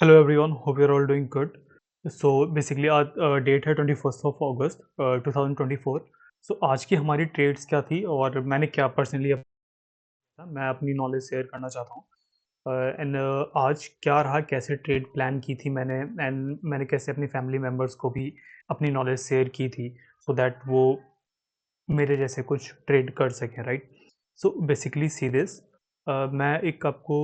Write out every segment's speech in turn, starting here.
Hello everyone, hope you are all doing good. So basically आज date है 21 of अगस्त 2024। सो आज की हमारी ट्रेड्स क्या थी और मैंने क्या पर्सनली मैं अपनी नॉलेज शेयर करना चाहता हूँ। एंड आज क्या रहा, कैसे ट्रेड प्लान की थी मैंने, एंड मैंने कैसे अपनी फैमिली मेम्बर्स को भी अपनी नॉलेज शेयर की थी, सो दैट वो मेरे जैसे कुछ ट्रेड कर सकें, right. So basically see this, मैं एक आपको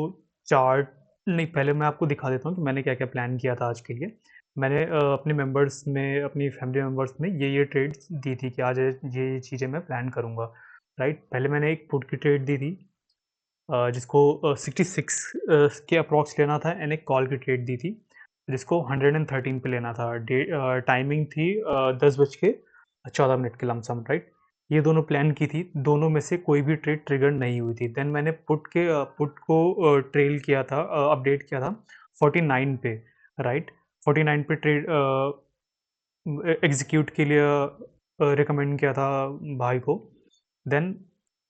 चार्ट, नहीं पहले मैं आपको दिखा देता हूँ कि मैंने क्या क्या प्लान किया था आज के लिए। मैंने अपने मेंबर्स में, अपनी फैमिली मेंबर्स में ये ट्रेड्स दी थी कि आज ये चीज़ें मैं प्लान करूँगा, राइट। पहले मैंने एक पुट की ट्रेड दी थी, जिसको 66 के अप्रॉक्स लेना था, एंड एक कॉल की ट्रेड दी थी जिसको 113 पे लेना था। टाइमिंग थी 10 बज के 14 मिनट के लमसम, राइट। ये दोनों प्लान की थी, दोनों में से कोई भी ट्रेड ट्रिगर नहीं हुई थी। देन मैंने पुट को ट्रेल किया था, अपडेट किया था 49 पे, राइट। 49 पे ट्रेड एग्जीक्यूट के लिए रिकमेंड किया था भाई को। देन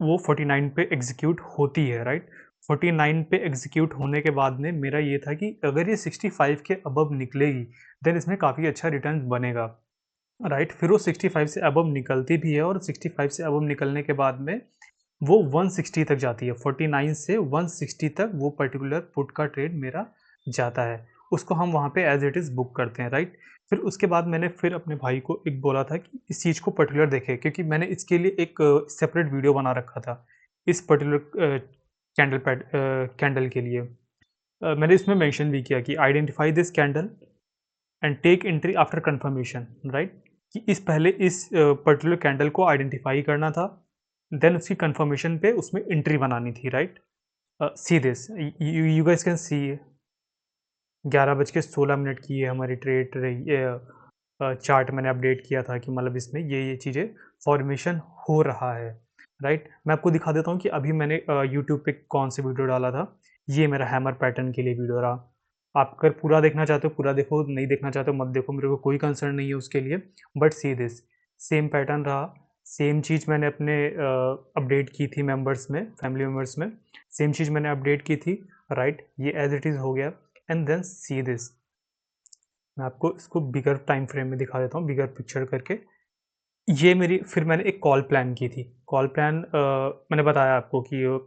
वो 49 पे एग्जीक्यूट होती है, राइट। 49 पे एग्जीक्यूट होने के बाद में मेरा ये था कि अगर ये 65 के अबव निकलेगी, देन इसमें काफ़ी अच्छा रिटर्न बनेगा, राइट। फिर वो 65 से अबव निकलती भी है, और 65 से अबव निकलने के बाद में वो 160 तक जाती है। 49 से 160 तक वो पर्टिकुलर पुट का ट्रेड मेरा जाता है। उसको हम वहाँ पे एज़ इट इज़ बुक करते हैं, राइट। फिर उसके बाद मैंने फिर अपने भाई को एक बोला था कि इस चीज़ को पर्टिकुलर देखे, क्योंकि मैंने इसके लिए एक सेपरेट वीडियो बना रखा था इस पर्टिकुलर कैंडल के लिए। मैंने इसमें मेंशन भी किया कि identify this candle and take entry after confirmation, right. कि इस पहले इस पर्टिकुलर कैंडल को आइडेंटिफाई करना था, देन उसकी कंफर्मेशन पे उसमें एंट्री बनानी थी, right. See this, you guys can see 11 बज के 16 मिनट की ये हमारी ट्रेड रही है। चार्ट मैंने अपडेट किया था कि मतलब इसमें ये चीज़ें फॉर्मेशन हो रहा है, राइट। मैं आपको दिखा देता हूँ कि अभी मैंने यूट्यूब पे कौन से वीडियो डाला था। ये मेरा हैमर पैटर्न के लिए वीडियो रहा। आप अगर पूरा देखना चाहते हो पूरा देखो, नहीं देखना चाहते हो मत देखो, मेरे को कोई कंसर्न नहीं है उसके लिए। But see this, same pattern रहा, सेम चीज़ मैंने अपने अपडेट की थी मेंबर्स में, फैमिली मेंबर्स में, सेम चीज़ मैंने अपडेट की थी, राइट। ये एज इट इज़ हो गया। एंड देन सी दिस, मैं आपको इसको बिगर टाइम फ्रेम में दिखा देता हूँ, बिगर पिक्चर करके। ये मेरी, फिर मैंने एक कॉल प्लान की थी। कॉल प्लान मैंने बताया आपको कि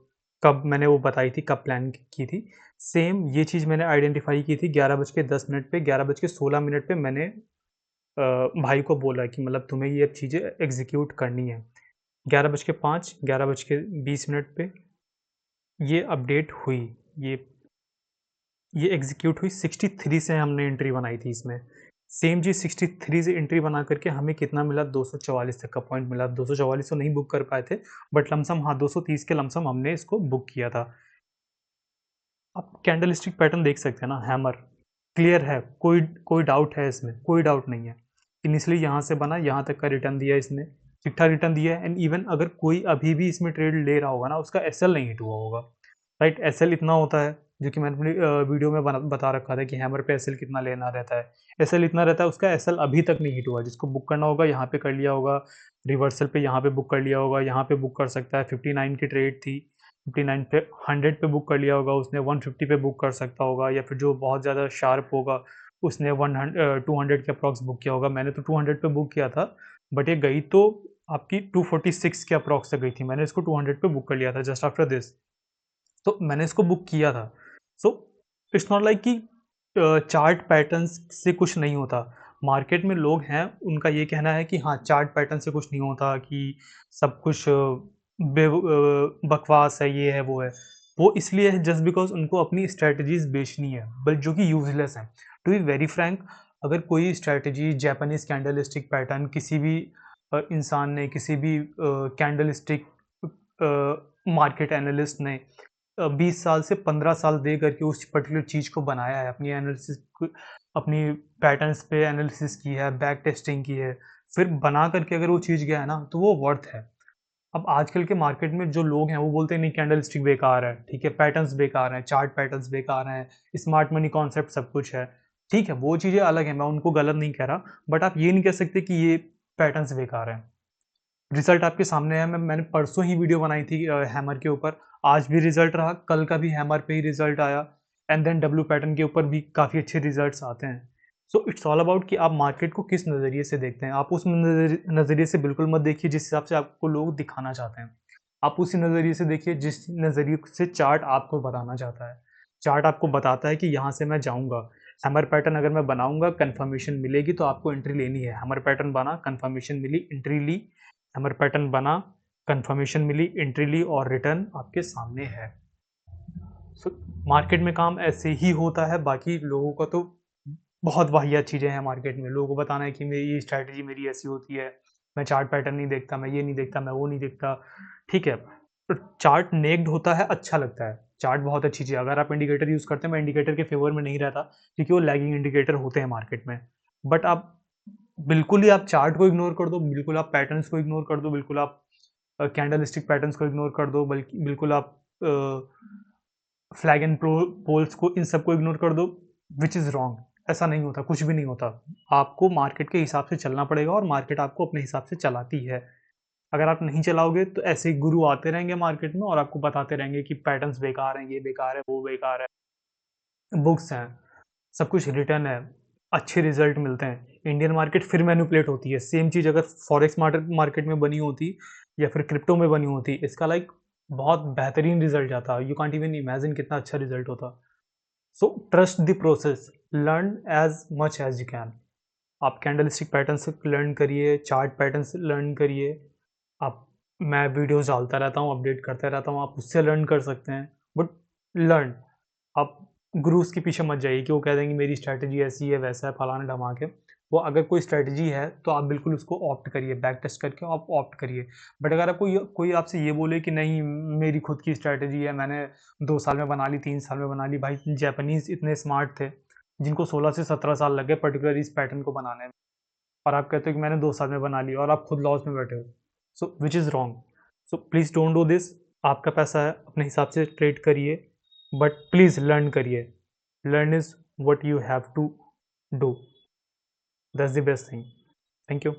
कब मैंने वो बताई थी, कब प्लान की थी। सेम ये चीज़ मैंने आइडेंटिफ़ाई की थी 11 बज के 10 मिनट पे, 11 बज के 16 मिनट पे मैंने भाई को बोला कि मतलब तुम्हें ये अब चीज़ें एग्ज़ीक्यूट करनी है। 11 बज के 5, 11 बज के 20 मिनट पे ये अपडेट हुई। ये ये एग्ज़ीक्यूट हुई, 63 से हमने एंट्री बनाई थी इसमें। सेम चीज़ 63 से एंट्री बना करके हमें कितना मिला, 244 तक का पॉइंट मिला। 244 तो नहीं बुक कर पाए थे, बट लमसम हाँ, 230 के लमसम हमने इसको बुक किया था। आप कैंडलस्टिक पैटर्न देख सकते हैं ना, हैमर क्लियर है, कोई कोई डाउट है इसमें? कोई डाउट नहीं है। इनिशियली यहाँ से बना, यहाँ तक का रिटर्न दिया इसने, ठीक-ठाक रिटर्न दिया है। एंड इवन अगर कोई अभी भी इसमें ट्रेड ले रहा होगा ना, उसका एसएल नहीं हिट हुआ होगा, राइट। एसएल इतना होता है, जो कि मैंने अपनी वीडियो में बता रखा था कि हैमर पे एसएल कितना लेना रहता है। एसएल इतना रहता है, उसका एसएल अभी तक नहीं हिट हुआ। जिसको बुक करना होगा यहाँ पे कर लिया होगा, रिवर्सल पे यहाँ पे बुक कर लिया होगा, यहाँ पे बुक कर सकता है। 59 की ट्रेड थी, 59 पे 100 पे बुक कर लिया होगा उसने, 150 पे बुक कर सकता होगा, या फिर जो बहुत ज़्यादा शार्प होगा उसने 200 के अप्रॉक्स बुक किया होगा। मैंने तो 200 पे बुक किया था, बट ये गई तो आपकी 246 के अप्रॉक्स तक गई थी। मैंने इसको 200 पे बुक कर लिया था जस्ट आफ्टर दिस। तो मैंने इसको बुक किया था। सो इट्स नॉट लाइक कि चार्ट पैटर्न्स से कुछ नहीं होता। मार्केट में लोग हैं, उनका ये कहना है कि हाँ, चार्ट पैटर्न से कुछ नहीं होता, कि सब कुछ बकवास है, ये है, वो है। वो इसलिए है जस्ट बिकॉज़ उनको अपनी स्ट्रैटेजीज़ बेचनी है, बट जो कि यूज़लेस हैं। टू बी वेरी फ्रैंक, अगर कोई स्ट्रैटेजी जापानीज़ कैंडलस्टिक पैटर्न किसी भी इंसान ने, किसी भी कैंडलस्टिक मार्केट एनालिस्ट ने 20 साल से 15 साल दे करके उस पर्टिकुलर चीज़ को बनाया है, अपनी एनालिसिस अपनी पैटर्न्स पे एनालिसिस की है, बैक टेस्टिंग की है, फिर बना करके अगर वो चीज़ गया है ना, तो वो वर्थ है। अब आजकल के मार्केट में जो लोग हैं, वो बोलते हैं नहीं, कैंडलस्टिक बेकार है, ठीक है, पैटर्न्स बेकार हैं, चार्ट पैटर्न्स बेकार हैं, स्मार्ट मनी कॉन्सेप्ट सब कुछ है। ठीक है, वो चीज़ें अलग हैं, मैं उनको गलत नहीं कह रहा, बट आप ये नहीं कह सकते कि ये पैटर्न्स बेकार हैं। रिज़ल्ट आपके सामने है। मैंने परसों ही वीडियो बनाई थी हैमर के ऊपर, आज भी रिज़ल्ट रहा, कल का भी हैमर पे ही रिज़ल्ट आया। एंड देन डब्ल्यू पैटर्न के ऊपर भी काफ़ी अच्छे रिजल्ट्स आते हैं। सो इट्स ऑल अबाउट कि आप मार्केट को किस नज़रिए से देखते हैं। आप उस नज़रिए से बिल्कुल मत देखिए जिस हिसाब से आपको लोग दिखाना चाहते हैं। आप उसी नज़रिए से देखिए जिस नज़रिए से चार्ट आपको बताना चाहता है। चार्ट आपको बताता है कि यहाँ से मैं जाऊँगा। हैमर पैटर्न अगर मैं बनाऊँगा, कन्फर्मेशन मिलेगी तो आपको एंट्री लेनी है। हैमर पैटर्न बना, कन्फर्मेशन मिली, एंट्री ली। हैमर पैटर्न बना, कन्फर्मेशन मिली, एंट्री ली और रिटर्न आपके सामने है। सो मार्केट में काम ऐसे ही होता है, बाकी लोगों का तो बहुत वाहियात चीज़ें हैं मार्केट में। लोगों को बताना है कि मेरी ये स्ट्रैटेजी मेरी ऐसी होती है, मैं चार्ट पैटर्न नहीं देखता, मैं ये नहीं देखता, मैं वो नहीं देखता। ठीक है, तो चार्ट नेक्ड होता है, अच्छा लगता है। चार्ट बहुत अच्छी चीज़ है, अगर आप इंडिकेटर यूज़ करते हैं, मैं इंडिकेटर के फ़ेवर में नहीं रहता क्योंकि वो लैगिंग इंडिकेटर होते हैं मार्केट में। बट आप बिल्कुल ही आप चार्ट को इग्नोर कर दो, बिल्कुल आप पैटर्न्स को इग्नोर कर दो, बिल्कुल आप कैंडलस्टिक पैटर्न्स को इग्नोर कर दो, बल्कि बिल्कुल आप फ्लैग एंड पोल्स को इन सबको इग्नोर कर दो, व्हिच इज़ रॉन्ग। ऐसा नहीं होता, कुछ भी नहीं होता। आपको मार्केट के हिसाब से चलना पड़ेगा और मार्केट आपको अपने हिसाब से चलाती है। अगर आप नहीं चलाओगे तो ऐसे ही गुरु आते रहेंगे मार्केट में और आपको बताते रहेंगे कि पैटर्न्स बेकार हैं, ये बेकार है, वो बेकार है। बुक्स हैं, सब कुछ रिटर्न है, अच्छे रिज़ल्ट मिलते हैं। इंडियन मार्केट फिर मैनिपुलेट होती है। सेम चीज़ अगर फॉरेक्स मार्केट में बनी होती या फिर क्रिप्टो में बनी होती, इसका लाइक बहुत बेहतरीन रिज़ल्ट आता। यू कांट इवन इमेजिन कितना अच्छा रिज़ल्ट होता। So trust the process, learn as much as you can. आप कैंडलस्टिक पैटर्न से लर्न करिए, चार्ट पैटर्न से लर्न करिए। आप मैं वीडियोज़ डालता रहता हूँ, अपडेट करता रहता हूँ, आप उससे लर्न कर सकते हैं। बट लर्न, आप गुरूज़ के पीछे मत जाइए कि वो कह देंगे मेरी स्ट्रैटेजी ऐसी है, वैसा है, फलाना-ढमाके। वो अगर कोई स्ट्रैटेजी है, तो आप बिल्कुल उसको ऑप्ट करिए, बैक टेस्ट करके आप ऑप्ट करिए। बट अगर आपको कोई आपसे ये बोले कि नहीं मेरी खुद की स्ट्रैटेजी है, मैंने 2 साल में बना ली, 3 साल में बना ली, भाई जापानीज़ इतने स्मार्ट थे, जिनको 16 से 17 साल लग गए पर्टिकुलर इस पैटर्न को बनाने में। और आप कहते हो कि मैंने 2 साल में बना लिया और आप खुद लॉस में बैठे हो। So which is wrong. So please don't do this. आपका पैसा है, अपने हिसाब से ट्रेड करिए, बट प्लीज़ लर्न करिए। Learn is what you have to do. That's the best thing. Thank you.